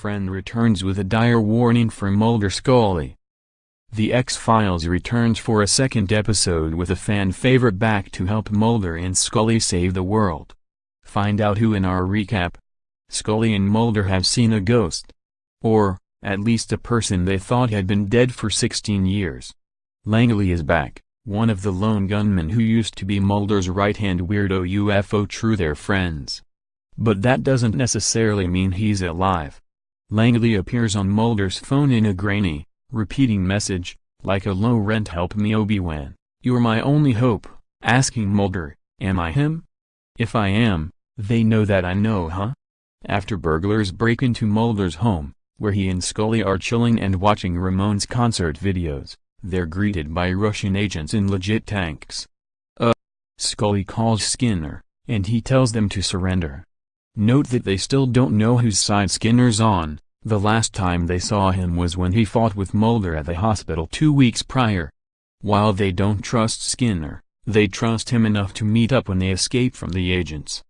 friend returns with a dire warning for Mulder Scully. The X-Files returns for a second episode with a fan favorite back to help Mulder and Scully save the world. Find out who in our recap. Scully and Mulder have seen a ghost. Or, at least a person they thought had been dead for 16 years. Langley is back, one of the lone gunmen who used to be Mulder's right-hand weirdo UFO true they're friends. But that doesn't necessarily mean he's alive. Langley appears on Mulder's phone in a grainy, repeating message, like a low-rent "Help me Obi-Wan, you're my only hope," asking Mulder, "Am I him? If I am, they know that I know, huh?" After burglars break into Mulder's home, where he and Scully are chilling and watching Ramones concert videos, they're greeted by Russian agents in legit tanks. Scully calls Skinner, and he tells them to surrender. Note that they still don't know whose side Skinner's on. The last time they saw him was when he fought with Mulder at the hospital 2 weeks prior. While they don't trust Skinner, they trust him enough to meet up when they escape from the agents.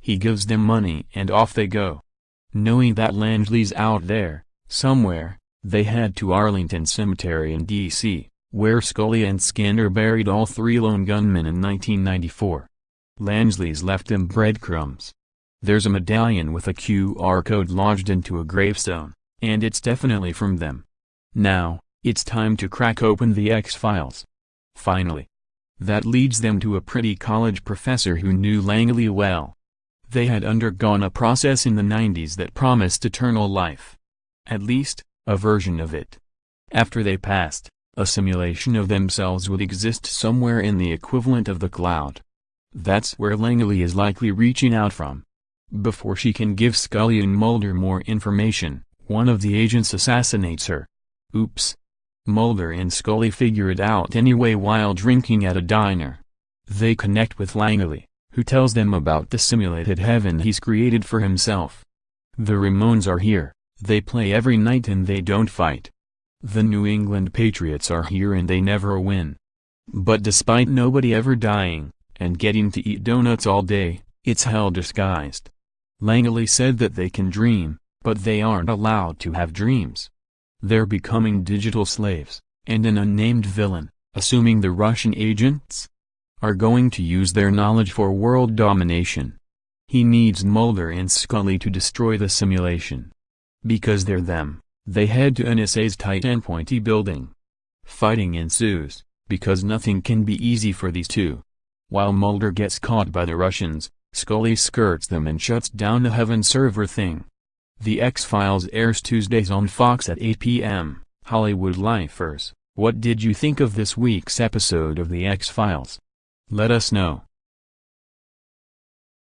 He gives them money and off they go. Knowing that Langley's out there, somewhere, they head to Arlington Cemetery in D.C., where Scully and Skinner buried all 3 lone gunmen in 1994. Langley's left them breadcrumbs. There's a medallion with a QR code lodged into a gravestone, and it's definitely from them. Now, it's time to crack open the X-Files. Finally. That leads them to a pretty college professor who knew Langley well. They had undergone a process in the 90s that promised eternal life. At least, a version of it. After they passed, a simulation of themselves would exist somewhere in the equivalent of the cloud. That's where Langley is likely reaching out from. Before she can give Scully and Mulder more information, one of the agents assassinates her. Oops. Mulder and Scully figure it out anyway while drinking at a diner. They connect with Langley, who tells them about the simulated heaven he's created for himself. The Ramones are here, they play every night and they don't fight. The New England Patriots are here and they never win. But despite nobody ever dying, and getting to eat donuts all day, it's hell disguised. Langley said that they can dream, but they aren't allowed to have dreams. They're becoming digital slaves, and an unnamed villain, assuming the Russian agents, are going to use their knowledge for world domination. He needs Mulder and Scully to destroy the simulation. Because they're them, they head to NSA's tight and pointy building. Fighting ensues, because nothing can be easy for these two. While Mulder gets caught by the Russians, Scully skirts them and shuts down the Heaven server thing. The X-Files airs Tuesdays on Fox at 8 p.m. Hollywood Lifers, what did you think of this week's episode of The X-Files? Let us know.